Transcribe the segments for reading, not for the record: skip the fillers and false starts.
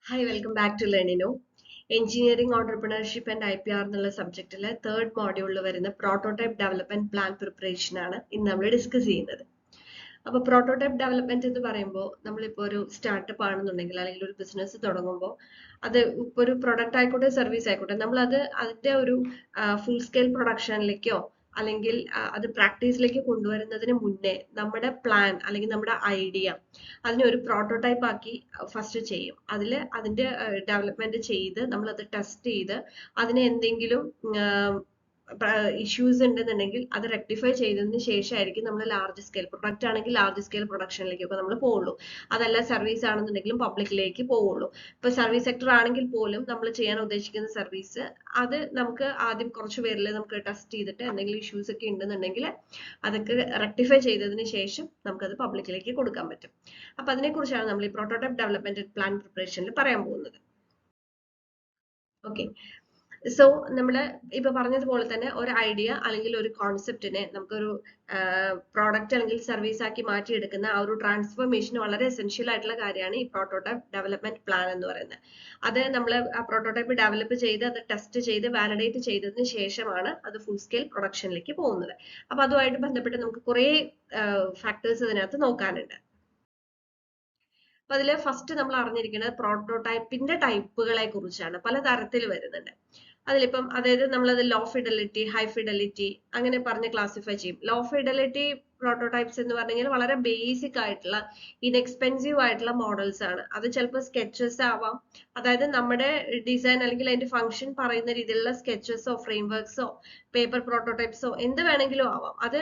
Hi, welcome back to Learnino. Engineering entrepreneurship and IPR എന്നുള്ള സബ്ജക്റ്റിലെ third മോഡ്യൂളിൽ വരുന്ന prototype development plan preparation ആണ് ഇന്ന് നമ്മൾ ഡിസ്കസ് ചെയ്യുന്നത്. അപ്പോൾ പ്രോട്ടോടൈപ്പ് ഡെവലപ്മെന്റ് എന്ന് പറയുമ്പോൾ നമ്മളിപ്പോൾ ഒരു സ്റ്റാർട്ടപ്പ് ആണെന്നുണ്ടെങ്കിൽ അല്ലെങ്കിൽ ഒരു ബിസിനസ് തുടങ്ങുമ്പോൾ അത് ഇപ്പോൾ ഒരു പ്രൊഡക്റ്റ് ആയിക്കോട്ടെ സർവീസ് ആയിക്കോട്ടെ നമ്മളത് അതിന്റെ ഒരു ഫുൾ സ്കെയിൽ പ്രൊഡക്ഷനിലേക്കോ അല്ലെങ്കിൽ അത് പ്രാക്ടീസിലേക്ക് കൊണ്ടുവരുന്നതിന് മുന്നേ നമ്മുടെ പ്ലാൻ അല്ലെങ്കിൽ നമ്മുടെ ഐഡിയ അതിനെ ഒരു പ്രോട്ടോടൈപ്പ് ആക്കി ഫസ്റ്റ് ചെയ്യും. അതിന്റെ ഡെവലപ്മെന്റ് ചെയ്ത് നമ്മൾ അത് ടെസ്റ്റ് ചെയ്ത് അതിന് എന്തെങ്കിലും ഇഷ്യൂസ് ഉണ്ടെന്നുണ്ടെങ്കിൽ അത് റെക്ടിഫൈ ചെയ്തതിന് ശേഷമായിരിക്കും നമ്മൾ ലാർജ് സ്കെയിൽ പ്രൊഡക്റ്റ് ആണെങ്കിൽ ലാർജ് സ്കെയിൽ പ്രൊഡക്ഷനിലേക്കൊക്കെ നമ്മൾ പോവുള്ളൂ. അതല്ല സർവീസ് ആണെന്നുണ്ടെങ്കിലും പബ്ലിക്കിലേക്ക് പോവുള്ളൂ. ഇപ്പൊ സർവീസ് സെക്ടർ ആണെങ്കിൽ പോലും നമ്മൾ ചെയ്യാൻ ഉദ്ദേശിക്കുന്ന സർവീസ് അത് നമുക്ക് ആദ്യം കുറച്ച് പേരിൽ നമുക്ക് ടെസ്റ്റ് ചെയ്തിട്ട് എന്തെങ്കിലും ഇഷ്യൂസ് ഒക്കെ ഉണ്ടെന്നുണ്ടെങ്കിൽ അതൊക്കെ റെക്ടിഫൈ ചെയ്തതിന് ശേഷം നമുക്കത് പബ്ലിക്കിലേക്ക് കൊടുക്കാൻ പറ്റും. അപ്പൊ അതിനെക്കുറിച്ചാണ് നമ്മൾ ഈ പ്രോട്ടോടൈപ്പ് ഡെവലപ്മെന്റ് പ്ലാൻ പ്രിപ്പറേഷനിൽ പറയാൻ പോകുന്നത്. ഓക്കെ, സോ നമ്മൾ ഇപ്പൊ പറഞ്ഞതുപോലെ തന്നെ ഒരു ഐഡിയ അല്ലെങ്കിൽ ഒരു കോൺസെപ്റ്റിനെ നമുക്കൊരു പ്രോഡക്റ്റ് അല്ലെങ്കിൽ സർവീസ് ആക്കി മാറ്റിയെടുക്കുന്ന ആ ഒരു ട്രാൻസ്ഫോർമേഷൻ വളരെ എസെൻഷ്യൽ ആയിട്ടുള്ള കാര്യമാണ് ഈ പ്രോട്ടോടൈപ്പ് ഡെവലപ്മെന്റ് പ്ലാൻ എന്ന് പറയുന്നത്. അത് നമ്മൾ ആ പ്രോട്ടോടൈപ്പ് ഡെവലപ്പ് ചെയ്ത് അത് ടെസ്റ്റ് ചെയ്ത് വാലിഡേറ്റ് ചെയ്തതിന് ശേഷമാണ് അത് ഫുൾ സ്കെയിൽ പ്രൊഡക്ഷനിലേക്ക് പോകുന്നത്. അപ്പൊ അതുമായിട്ട് ബന്ധപ്പെട്ട് നമുക്ക് കുറെ ഫാക്ടേഴ്സ് ഇതിനകത്ത് നോക്കാനുണ്ട്. അപ്പൊ അതില് ഫസ്റ്റ് നമ്മൾ അറിഞ്ഞിരിക്കുന്നത് പ്രോട്ടോടൈപ്പിന്റെ ടൈപ്പുകളെ കുറിച്ചാണ്. പല തരത്തിൽ വരുന്നുണ്ട്. അതിലിപ്പം അതായത് നമ്മളത് ലോ ഫിഡലിറ്റി, ഹൈ ഫിഡലിറ്റി അങ്ങനെ പറഞ്ഞ് ക്ലാസിഫൈ ചെയ്യും. ലോ ഫിഡലിറ്റി പ്രോട്ടോടൈപ്സ് എന്ന് പറഞ്ഞു കഴിഞ്ഞാൽ വളരെ ബേസിക് ആയിട്ടുള്ള ഇൻഎക്സ്പെൻസീവ് ആയിട്ടുള്ള മോഡൽസ് ആണ്. അത് ചിലപ്പോൾ സ്കെച്ചസ് ആവാം, അതായത് നമ്മുടെ ഡിസൈൻ അല്ലെങ്കിൽ അതിന്റെ ഫംഗ്ഷൻ പറയുന്ന രീതിയിലുള്ള സ്കെച്ചസോ ഫ്രെയിംവർക്സോ പേപ്പർ പ്രോട്ടോടൈപ്സോ എന്ത് വേണമെങ്കിലും ആവാം. അത്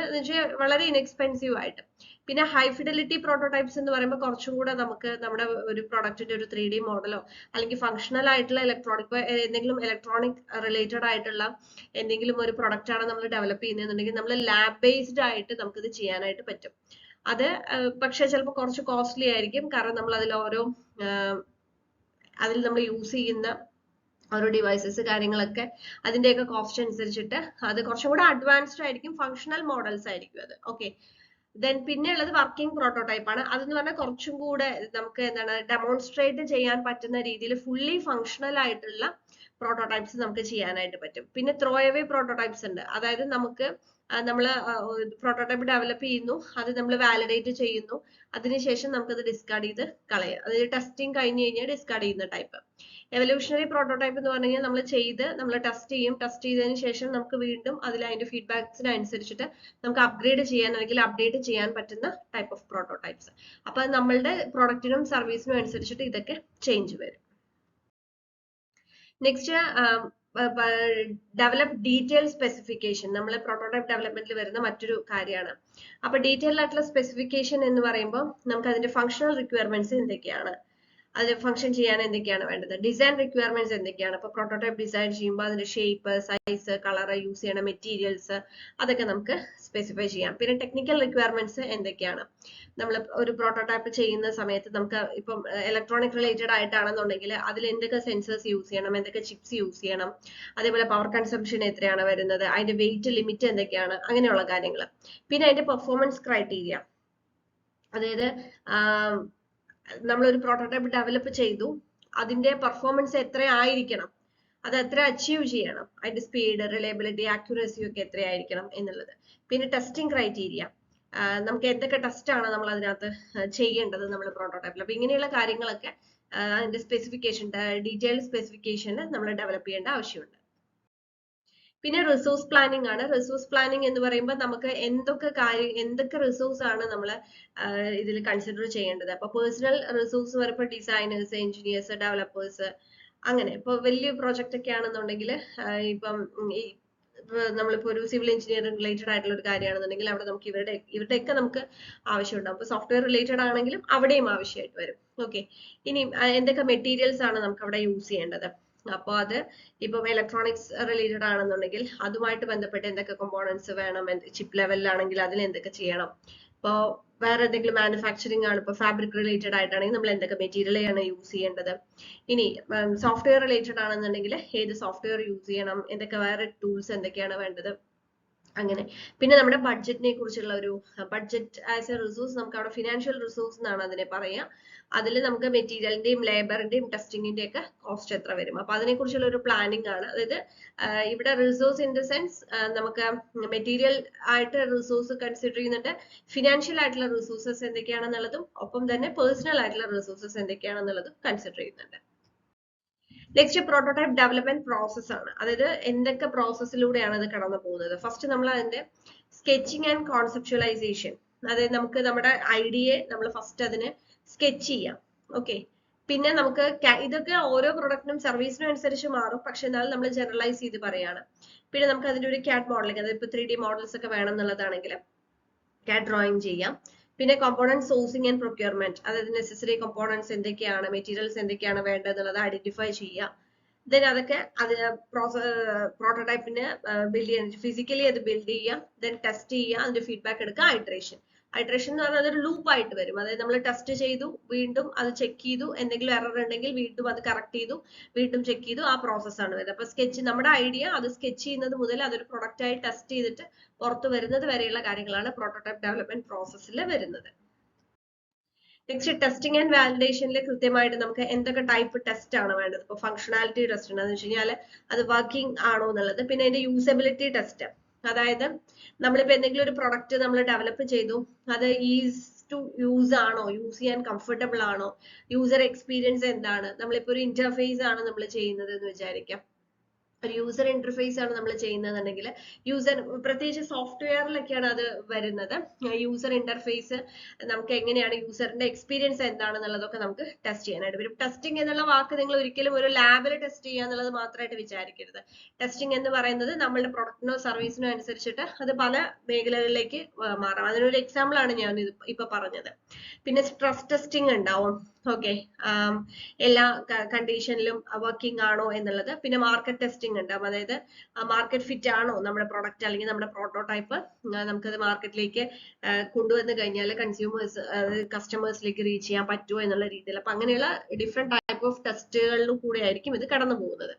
വളരെ ഇൻഎക്സ്പെൻസീവ് ആയിട്ട്. പിന്നെ ഹൈ ഫിഡലിറ്റി പ്രോട്ടോടൈപ്സ് എന്ന് പറയുമ്പോൾ കുറച്ചും കൂടെ നമുക്ക് നമ്മുടെ ഒരു പ്രൊഡക്റ്റിന്റെ ഒരു 3D മോഡലോ അല്ലെങ്കിൽ ഫംഗ്ഷണൽ ആയിട്ടുള്ള എന്തെങ്കിലും ഇലക്ട്രോണിക് റിലേറ്റഡ് ആയിട്ടുള്ള എന്തെങ്കിലും ഒരു പ്രൊഡക്റ്റ് ആണ് നമ്മൾ ഡെവലപ്പ് ചെയ്യുന്നതെന്നുണ്ടെങ്കിൽ നമ്മൾ ലാബ് ബേസ്ഡ് ആയിട്ട് നമുക്കിത് ചെയ്യാനായിട്ട് പറ്റും. അത് പക്ഷെ ചിലപ്പോൾ കുറച്ച് കോസ്റ്റ്ലി ആയിരിക്കും, കാരണം നമ്മൾ അതിൽ നമ്മൾ യൂസ് ചെയ്യുന്ന ഓരോ ഡിവൈസസ് കാര്യങ്ങളൊക്കെ അതിന്റെയൊക്കെ കോസ്റ്റ് അനുസരിച്ചിട്ട് അത് കുറച്ചും കൂടെ അഡ്വാൻസ്ഡ് ആയിരിക്കും. ഫങ്ഷണൽ മോഡൽസ് ആയിരിക്കും അത്. ഓക്കെ, ദെൻ പിന്നെ ഉള്ളത് വർക്കിംഗ് പ്രോട്ടോടൈപ്പ് ആണ്. അതെന്ന് പറഞ്ഞാൽ കുറച്ചും കൂടെ നമുക്ക് എന്താണ് ഡെമോൺസ്ട്രേറ്റ് ചെയ്യാൻ പറ്റുന്ന രീതിയിൽ ഫുള്ളി ഫങ്ഷണൽ ആയിട്ടുള്ള പ്രോട്ടോടൈപ്സ് നമുക്ക് ചെയ്യാനായിട്ട് പറ്റും. പിന്നെ ത്രോ അവേ പ്രോട്ടോടൈപ്സ് ഉണ്ട്. അതായത് നമുക്ക് നമ്മൾ പ്രോട്ടോടൈപ്പ് ഡെവലപ്പ് ചെയ്യുന്നു, അത് നമ്മൾ വാലിഡേറ്റ് ചെയ്യുന്നു, അതിനുശേഷം നമുക്കത് ഡിസ്കാർഡ് ചെയ്ത് കളയാം. അതായത് ടെസ്റ്റിംഗ് കഴിഞ്ഞ് കഴിഞ്ഞാൽ ഡിസ്കാർഡ് ചെയ്യുന്ന ടൈപ്പ്. എവല്യൂഷണറി പ്രോട്ടോടൈപ്പ് എന്ന് പറഞ്ഞു കഴിഞ്ഞാൽ നമ്മൾ ടെസ്റ്റ് ചെയ്യും, ടെസ്റ്റ് ചെയ്തതിന് ശേഷം നമുക്ക് വീണ്ടും അതിന്റെ ഫീഡ്ബാക്സിനനുസരിച്ചിട്ട് നമുക്ക് അപ്ഗ്രേഡ് ചെയ്യാൻ അല്ലെങ്കിൽ അപ്ഡേറ്റ് ചെയ്യാൻ പറ്റുന്ന ടൈപ്പ് ഓഫ് പ്രോട്ടോടൈപ്സ്. അപ്പൊ നമ്മളുടെ പ്രൊഡക്റ്റിനും സർവീസിനും അനുസരിച്ചിട്ട് ഇതൊക്കെ ചേഞ്ച് വരും. നെക്സ്റ്റ് ഡെവലപ്പ് ഡീറ്റെയിൽ സ്പെസിഫിക്കേഷൻ നമ്മൾ പ്രോട്ടോടൈപ്പ് ഡെവലപ്മെന്റിൽ വരുന്ന മറ്റൊരു കാര്യമാണ്. അപ്പൊ ഡീറ്റെയിൽ ആയിട്ടുള്ള സ്പെസിഫിക്കേഷൻ എന്ന് പറയുമ്പോൾ നമുക്ക് അതിന്റെ ഫങ്ഷണൽ റിക്വയർമെന്റ്സ് എന്തൊക്കെയാണ്, അത് ഫംഗ്ഷൻ ചെയ്യാൻ എന്തൊക്കെയാണ് വേണ്ടത്, ഡിസൈൻ റിക്വയർമെന്റ്സ് എന്തൊക്കെയാണ്. ഇപ്പൊ പ്രോട്ടോടൈപ്പ് ഡിസൈൻ ചെയ്യുമ്പോൾ അതിന്റെ ഷേപ്പ്, സൈസ്, കളർ, യൂസ് ചെയ്യണ മെറ്റീരിയൽസ് അതൊക്കെ നമുക്ക് സ്പെസിഫൈ ചെയ്യാം. പിന്നെ ടെക്നിക്കൽ റിക്വയർമെന്റ്സ് എന്തൊക്കെയാണ്, നമ്മൾ ഒരു പ്രോട്ടോടൈപ്പ് ചെയ്യുന്ന സമയത്ത് നമുക്ക് ഇപ്പം ഇലക്ട്രോണിക് റിലേറ്റഡ് ആയിട്ടാണെന്നുണ്ടെങ്കിൽ അതിൽ എന്തൊക്കെ സെൻസേഴ്സ് യൂസ് ചെയ്യണം, എന്തൊക്കെ ചിപ്സ് യൂസ് ചെയ്യണം, അതേപോലെ പവർ കൺസംഷൻ എത്രയാണ് വരുന്നത്, അതിന്റെ വെയിറ്റ് ലിമിറ്റ് എന്തൊക്കെയാണ്, അങ്ങനെയുള്ള കാര്യങ്ങൾ. പിന്നെ അതിന്റെ പെർഫോമൻസ് ക്രൈറ്റീരിയ, അതായത് നമ്മളൊരു പ്രോട്ടോടൈപ്പ് ഡെവലപ്പ് ചെയ്തു, അതിന്റെ പെർഫോമൻസ് എത്ര ആയിരിക്കണം, അത് എത്ര അച്ചീവ് ചെയ്യണം, അതിന്റെ സ്പീഡ്, റിലയബിലിറ്റി, ആക്യുറസി ഒക്കെ എത്രയായിരിക്കണം എന്നുള്ളത്. പിന്നെ ടെസ്റ്റിംഗ് ക്രൈറ്റീരിയ, നമുക്ക് എന്തൊക്കെ ടെസ്റ്റ് ആണ് നമ്മൾ അതിനകത്ത് ചെയ്യേണ്ടത് നമ്മൾ പ്രോട്ടോടൈപ്പിൽ. അപ്പൊ ഇങ്ങനെയുള്ള കാര്യങ്ങളൊക്കെ അതിന്റെ സ്പെസിഫിക്കേഷൻ, ഡീറ്റെയിൽഡ് സ്പെസിഫിക്കേഷന് നമ്മൾ ഡെവലപ്പ് ചെയ്യേണ്ട ആവശ്യമുണ്ട്. പിന്നെ റിസോഴ്സ് പ്ലാനിങ് ആണ്. റിസോഴ്സ് പ്ലാനിങ് എന്ന് പറയുമ്പോൾ നമുക്ക് എന്തൊക്കെ റിസോഴ്സ് ആണ് നമ്മൾ ഇതിൽ കൺസിഡർ ചെയ്യേണ്ടത്. അപ്പൊ പേഴ്സണൽ റിസോഴ്സ് വരുമ്പോൾ ഡിസൈനേഴ്സ്, എഞ്ചിനീയേഴ്സ്, ഡെവലപ്പേഴ്സ്, അങ്ങനെ ഇപ്പൊ വലിയ പ്രോജക്റ്റ് ഒക്കെ ആണെന്നുണ്ടെങ്കിൽ ഇപ്പം നമ്മളിപ്പോ ഒരു സിവിൽ എഞ്ചിനീയറിംഗ് റിലേറ്റഡ് ആയിട്ടുള്ള ഒരു കാര്യമാണെന്നുണ്ടെങ്കിൽ അവിടെ നമുക്ക് ഇവരുടെയൊക്കെ നമുക്ക് ആവശ്യമുണ്ടാവും. അപ്പൊ സോഫ്റ്റ്വെയർ റിലേറ്റഡ് ആണെങ്കിലും അവിടെയും ആവശ്യമായിട്ട് വരും. ഓക്കെ, ഇനി എന്തൊക്കെ മെറ്റീരിയൽസ് ആണ് നമുക്ക് അവിടെ യൂസ് ചെയ്യേണ്ടത്. അപ്പോൾ അത് ഇപ്പം ഇലക്ട്രോണിക്സ് റിലേറ്റഡ് ആണെന്നുണ്ടെങ്കിൽ അതുമായിട്ട് ബന്ധപ്പെട്ട് എന്തൊക്കെ കമ്പോണൻസ് വേണം, ചിപ്പ് ലെവലിലാണെങ്കിൽ അതിൽ എന്തൊക്കെ ചെയ്യണം. ഇപ്പോൾ വേറെ എന്തെങ്കിലും മാനുഫാക്ചറിങ് ആണ്, ഇപ്പോൾ ഫാബ്രിക് റിലേറ്റഡ് ആയിട്ടാണെങ്കിൽ നമ്മൾ എന്തൊക്കെ മെറ്റീരിയലാണ് യൂസ് ചെയ്യേണ്ടത്. ഇനി സോഫ്റ്റ്വെയർ റിലേറ്റഡ് ആണെന്നുണ്ടെങ്കിൽ ഏത് സോഫ്റ്റ്വെയർ യൂസ് ചെയ്യണം, എന്തൊക്കെ വേറെ ടൂൾസ് എന്തൊക്കെയാണ് വേണ്ടത്, അങ്ങനെ. പിന്നെ നമ്മുടെ ബഡ്ജറ്റിനെ കുറിച്ചുള്ള ഒരു ബഡ്ജറ്റ് ആസ് എ റിസോഴ്സ്, നമുക്ക് അവിടെ ഫിനാൻഷ്യൽ റിസോഴ്സ് എന്നാണ് അതിനെ പറയുക. അതിൽ നമുക്ക് മെറ്റീരിയലിന്റെയും ലേബറിന്റെയും ടെസ്റ്റിങ്ങിന്റെ ഒക്കെ കോസ്റ്റ് എത്ര വരും, അപ്പൊ അതിനെ കുറിച്ചുള്ള ഒരു പ്ലാനിങ് ആണ്. അതായത് ഇവിടെ റിസോഴ്സ് ഇൻ ദ സെൻസ് നമുക്ക് മെറ്റീരിയൽ ആയിട്ട് റിസോഴ്സ് കൺസിഡർ ചെയ്യുന്നുണ്ട്, ഫിനാൻഷ്യൽ ആയിട്ടുള്ള റിസോഴ്സസ് എന്തൊക്കെയാണെന്നുള്ളതും ഒപ്പം തന്നെ പേഴ്സണൽ ആയിട്ടുള്ള റിസോഴ്സസ് എന്തൊക്കെയാണെന്നുള്ളതും കൺസിഡർ ചെയ്യുന്നുണ്ട്. നെക്സ്റ്റ് പ്രോട്ടോടൈപ്പ് ഡെവലപ്മെന്റ് പ്രോസസ് ആണ്. അതായത് എന്തൊക്കെ പ്രോസസ്സിലൂടെയാണ് അത് കടന്നു പോകുന്നത്. ഫസ്റ്റ് നമ്മൾ അതിന്റെ സ്കെച്ചിങ് ആൻഡ് കോൺസെപ്ച്വലൈസേഷൻ, അതായത് നമുക്ക് നമ്മുടെ ഐഡിയയെ നമ്മൾ ഫസ്റ്റ് അതിന് സ്കെച്ച് ചെയ്യാം. ഓക്കെ, പിന്നെ നമുക്ക് ഇതൊക്കെ ഓരോ പ്രൊഡക്റ്റിനും സർവീസിനും അനുസരിച്ച് മാറും, പക്ഷെ എന്നാലും നമ്മൾ ജനറലൈസ് ചെയ്ത് പറയാണ്. പിന്നെ നമുക്ക് അതിന്റെ ഒരു CAD മോഡലിംഗ്, അതായത് ഇപ്പൊ 3D മോഡൽസ് ഒക്കെ വേണം എന്നുള്ളതാണെങ്കിൽ CAD ഡ്രോയിങ് ചെയ്യാം. പിന്നെ കോമ്പോണന്റ് സോഴ്സിംഗ് ആൻഡ് പ്രൊക്യൂർമെന്റ്, അതായത് നെസസറി കോമ്പോണന്റ്സ് എന്തൊക്കെയാണ്, മെറ്റീരിയൽസ് എന്തൊക്കെയാണ് വേണ്ടതെന്നുള്ളത് ഐഡന്റിഫൈ ചെയ്യുക. ദെൻ അതൊക്കെ അത് പ്രോട്ടോടൈപ്പിന് ബിൽഡ് ചെയ്യാൻ ഫിസിക്കലി അത് ബിൽഡ് ചെയ്യുക, ദെൻ ടെസ്റ്റ് ചെയ്യുക, അതിന്റെ ഫീഡ്ബാക്ക് എടുക്കുക. ഐട്രേഷൻ എന്ന് പറഞ്ഞാൽ അതൊരു ലൂപ്പ് ആയിട്ട് വരും. അതായത് നമ്മൾ ടെസ്റ്റ് ചെയ്തു, വീണ്ടും അത് ചെക്ക് ചെയ്തു, എന്തെങ്കിലും എറർ ഉണ്ടെങ്കിൽ വീണ്ടും അത് കറക്റ്റ് ചെയ്തു, വീണ്ടും ചെക്ക് ചെയ്തു, ആ പ്രോസസ്സാണ് വരുന്നത്. അപ്പൊ സ്കെച്ച്, നമ്മുടെ ഐഡിയ അത് സ്കെച്ച് ചെയ്യുന്നത് മുതൽ അതൊരു പ്രൊഡക്റ്റ് ആയി ടെസ്റ്റ് ചെയ്തിട്ട് പുറത്തു വരുന്നത് വരെയുള്ള കാര്യങ്ങളാണ് പ്രോട്ടോടൈപ്പ് ഡെവലപ്മെന്റ് പ്രോസസ്സിൽ വരുന്നത്. നെക്സ്റ്റ് ടെസ്റ്റിംഗ് ആൻഡ് വാലിഡേഷനിൽ കൃത്യമായിട്ട് നമുക്ക് എന്തൊക്കെ ടൈപ്പ് ടെസ്റ്റ് ആണ് വേണ്ടത്. ഇപ്പൊ ഫംഗ്ഷനാലിറ്റി ടെസ്റ്റ് ഉണ്ടെന്ന് വെച്ച് കഴിഞ്ഞാൽ അത് വർക്കിംഗ് ആണോ എന്നുള്ളത്. പിന്നെ അതിന്റെ യൂസബിലിറ്റി ടെസ്റ്റ്, അതായത് നമ്മളിപ്പോ എന്തെങ്കിലും ഒരു പ്രൊഡക്റ്റ് നമ്മൾ ഡെവലപ്പ് ചെയ്തു, അത് ഈസ് ടു യൂസ് ആണോ, യൂസ് ചെയ്യാൻ കംഫർട്ടബിൾ ആണോ, യൂസർ എക്സ്പീരിയൻസ് എന്താണ്. നമ്മളിപ്പോ ഒരു ഇന്റർഫേസ് ആണ് നമ്മൾ ചെയ്യുന്നത് എന്ന് വിചാരിക്കാം, ഒരു യൂസർ ഇന്റർഫേസ് ആണ് നമ്മൾ ചെയ്യുന്നതെന്നുണ്ടെങ്കിൽ യൂസർ, പ്രത്യേകിച്ച് സോഫ്റ്റ്വെയറിലൊക്കെയാണ് അത് വരുന്നത്. യൂസർ ഇന്റർഫേസ് നമുക്ക് എങ്ങനെയാണ്, യൂസറിന്റെ എക്സ്പീരിയൻസ് എന്താണെന്നുള്ളതൊക്കെ നമുക്ക് ടെസ്റ്റ് ചെയ്യാനായിട്ട് വരും. ടെസ്റ്റിംഗ് എന്നുള്ള വാക്ക് നിങ്ങൾ ഒരിക്കലും ഒരു ലാബിൽ ടെസ്റ്റ് ചെയ്യുക എന്നുള്ളത് മാത്രമായിട്ട് വിചാരിക്കരുത്. ടെസ്റ്റിംഗ് എന്ന് പറയുന്നത് നമ്മളുടെ പ്രൊഡക്റ്റിനോ സർവീസിനോ അനുസരിച്ചിട്ട് അത് പല മേഖലകളിലേക്ക് മാറാം. അതിനൊരു എക്സാമ്പിൾ ആണ് ഞാൻ ഇപ്പൊ പറഞ്ഞത്. പിന്നെ സ്ട്രെസ് ടെസ്റ്റിംഗ് ഉണ്ടാവും. ഓക്കെ, എല്ലാ കണ്ടീഷനിലും വർക്കിംഗ് ആണോ എന്നുള്ളത്. പിന്നെ മാർക്കറ്റ് ടെസ്റ്റിംഗ് ഉണ്ടാവും, അതായത് മാർക്കറ്റ് ഫിറ്റ് ആണോ നമ്മുടെ പ്രൊഡക്റ്റ് അല്ലെങ്കിൽ നമ്മുടെ പ്രോട്ടോടൈപ്പ്, നമുക്കത് മാർക്കറ്റിലേക്ക് കൊണ്ടുവന്ന് കഴിഞ്ഞാൽ കസ്റ്റമേഴ്സിലേക്ക് റീച്ച് ചെയ്യാൻ പറ്റുമോ എന്നുള്ള രീതിയിൽ. അപ്പൊ അങ്ങനെയുള്ള ഡിഫറെന്റ് ടൈപ്പ് ഓഫ് ടെസ്റ്റുകളിലും കൂടെ ആയിരിക്കും ഇത് കടന്നു പോകുന്നത്.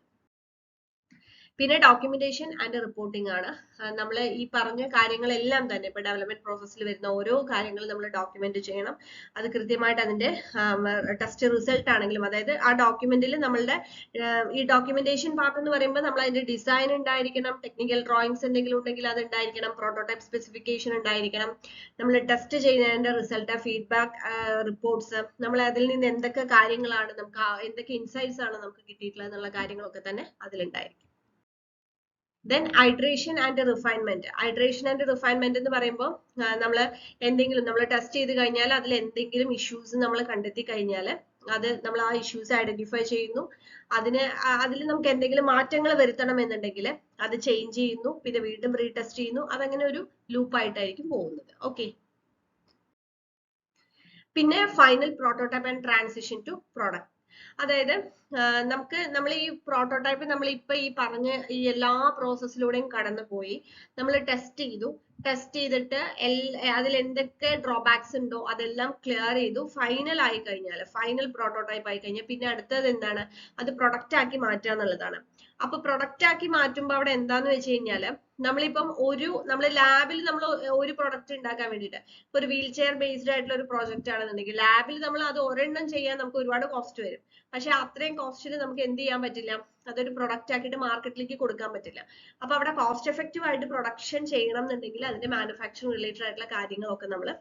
പിന്നെ ഡോക്യുമെന്റേഷൻ ആൻഡ് റിപ്പോർട്ടിംഗ് ആണ്. നമ്മൾ ഈ പറഞ്ഞ കാര്യങ്ങളെല്ലാം തന്നെ ഇപ്പൊ ഡെവലപ്മെന്റ് പ്രോസസ്സിൽ വരുന്ന ഓരോ കാര്യങ്ങളും നമ്മൾ ഡോക്യുമെന്റ് ചെയ്യണം. അത് കൃത്യമായിട്ട് അതിന്റെ ടെസ്റ്റ് റിസൾട്ട് ആണെങ്കിലും, അതായത് ആ ഡോക്യുമെന്റിൽ നമ്മളുടെ ഈ ഡോക്യുമെന്റേഷൻ പാർട്ട് എന്ന് പറയുമ്പോൾ നമ്മൾ അതിന്റെ ഡിസൈൻ ഉണ്ടായിരിക്കണം, ടെക്നിക്കൽ ഡ്രോയിങ്സ് എന്തെങ്കിലും ഉണ്ടെങ്കിൽ അത് ഉണ്ടായിരിക്കണം, പ്രോട്ടോടൈപ്പ് സ്പെസിഫിക്കേഷൻ ഉണ്ടായിരിക്കണം, നമ്മൾ ടെസ്റ്റ് ചെയ്യുന്നതിന്റെ റിസൾട്ട്, ഫീഡ്ബാക്ക് റിപ്പോർട്ട്സ്, നമ്മൾ അതിൽ നിന്ന് എന്തൊക്കെ കാര്യങ്ങളാണ് നമുക്ക്, എന്തൊക്കെ ഇൻസൈറ്റ്സ് ആണ് നമുക്ക് കിട്ടിയിട്ടുള്ളത് എന്നുള്ള കാര്യങ്ങളൊക്കെ തന്നെ അതിലുണ്ടായിരിക്കും. Then iteration and refinement. Iteration and refinement എന്ന് പറയുമ്പോൾ നമ്മൾ എന്തെങ്കിലും നമ്മൾ ടെസ്റ്റ് ചെയ്ത് കഴിഞ്ഞാൽ അതിൽ എന്തെങ്കിലും ഇഷ്യൂസ് നമ്മൾ കണ്ടെത്തി കഴിഞ്ഞാൽ അത് നമ്മൾ ആ ഇഷ്യൂസ് ഐഡന്റിഫൈ ചെയ്യുന്നു, അതിൽ നമുക്ക് എന്തെങ്കിലും മാറ്റങ്ങൾ വരുത്തണം എന്നുണ്ടെങ്കിൽ അത് ചേഞ്ച് ചെയ്യുന്നു, പിന്നെ വീണ്ടും റീടെസ്റ്റ് ചെയ്യുന്നു. അതങ്ങനെ ഒരു ലൂപ്പ് ആയിട്ടായിരിക്കും പോകുന്നത്. ഓക്കെ, പിന്നെ final prototype and transition to product. അതായത് നമ്മൾ ഈ പ്രോട്ടോടൈപ്പ് നമ്മൾ ഇപ്പൊ ഈ പറഞ്ഞ ഈ എല്ലാ പ്രോസസ്സിലൂടെയും കടന്നു പോയി, നമ്മൾ ടെസ്റ്റ് ചെയ്തിട്ട് അതിൽ എന്തൊക്കെ ഡ്രോബാക്സ് ഉണ്ടോ അതെല്ലാം ക്ലിയർ ചെയ്തു, ഫൈനൽ ആയി കഴിഞ്ഞാൽ, ഫൈനൽ പ്രോട്ടോടൈപ്പ് ആയി കഴിഞ്ഞാൽ പിന്നെ അടുത്തത് എന്താണ്, അത് പ്രൊഡക്റ്റ് ആക്കി മാറ്റുക എന്നുള്ളതാണ്. അപ്പൊ പ്രൊഡക്റ്റ് ആക്കി മാറ്റുമ്പോൾ അവിടെ എന്താന്ന് വെച്ച് കഴിഞ്ഞാൽ നമ്മളിപ്പം നമ്മൾ ലാബിൽ നമ്മൾ ഒരു പ്രൊഡക്റ്റ് ഉണ്ടാക്കാൻ വേണ്ടിയിട്ട്, ഇപ്പൊ ഒരു വീൽ ചെയർ ബേസ്ഡ് ആയിട്ടുള്ള ഒരു പ്രോജക്റ്റ് ആണെന്നുണ്ടെങ്കിൽ ലാബിൽ നമ്മൾ അത് ഒരെണ്ണം ചെയ്യാൻ നമുക്ക് ഒരുപാട് കോസ്റ്റ് വരും. പക്ഷെ അത്രയും കോസ്റ്റിന് നമുക്ക് എന്ത് ചെയ്യാൻ പറ്റില്ല, അതൊരു പ്രൊഡക്റ്റ് ആക്കിയിട്ട് മാർക്കറ്റിലേക്ക് കൊടുക്കാൻ പറ്റില്ല. അപ്പൊ അവിടെ കോസ്റ്റ് എഫക്റ്റീവ് ആയിട്ട് പ്രൊഡക്ഷൻ ചെയ്യണം എന്നുണ്ടെങ്കിൽ അതിന്റെ മാനുഫാക്ചറിങ് റിലേറ്റഡ് ആയിട്ടുള്ള കാര്യങ്ങളൊക്കെ നമ്മൾ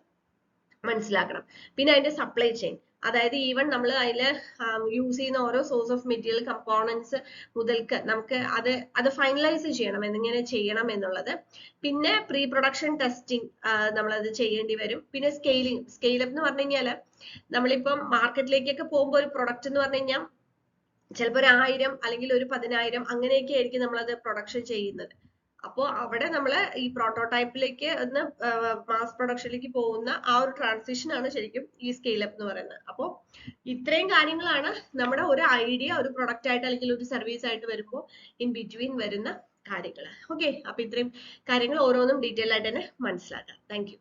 മനസ്സിലാക്കണം. പിന്നെ അതിന്റെ സപ്ലൈ ചെയിൻ, അതായത് ഈവൻ നമ്മൾ അതിൽ യൂസ് ചെയ്യുന്ന ഓരോ സോഴ്സ് ഓഫ് മെറ്റീരിയൽ കമ്പോണൻസ് മുതൽക്ക് നമുക്ക് അത് ഫൈനലൈസ് ചെയ്യണം, എങ്ങനെ ചെയ്യണം എന്നുള്ളത്. പിന്നെ പ്രീ പ്രൊഡക്ഷൻ ടെസ്റ്റിംഗ് നമ്മളത് ചെയ്യേണ്ടി വരും. പിന്നെ സ്കെയിലപ്പ് എന്ന് പറഞ്ഞു കഴിഞ്ഞാൽ നമ്മളിപ്പം മാർക്കറ്റിലേക്കൊക്കെ പോകുമ്പോൾ ഒരു പ്രൊഡക്റ്റ് എന്ന് പറഞ്ഞു കഴിഞ്ഞാൽ ചിലപ്പോൾ ഒരു 1000 അല്ലെങ്കിൽ ഒരു 10,000 അങ്ങനെയൊക്കെ ആയിരിക്കും നമ്മളത് പ്രൊഡക്ഷൻ ചെയ്യുന്നത്. അപ്പോൾ അവിടെ നമ്മൾ ഈ പ്രോട്ടോടൈപ്പിലേക്ക് ഒന്ന് മാസ് പ്രൊഡക്ഷനിലേക്ക് പോകുന്ന ആ ഒരു ട്രാൻസിഷൻ ആണ് ശരിക്കും ഈ സ്കെയിലപ്പ് എന്ന് പറയുന്നത്. അപ്പോൾ ഇത്രയും കാര്യങ്ങളാണ് നമ്മുടെ ഒരു ഐഡിയ ഒരു പ്രൊഡക്റ്റ് ആയിട്ട് അല്ലെങ്കിൽ ഒരു സർവീസ് ആയിട്ട് വരുമ്പോൾ ഇൻ ബിറ്റ്വീൻ വരുന്ന കാര്യങ്ങൾ. ഓക്കെ, അപ്പൊ ഇത്രയും കാര്യങ്ങൾ ഓരോന്നും ഡീറ്റെയിൽ ആയിട്ട് തന്നെ മനസ്സിലാക്കാം. Thank you.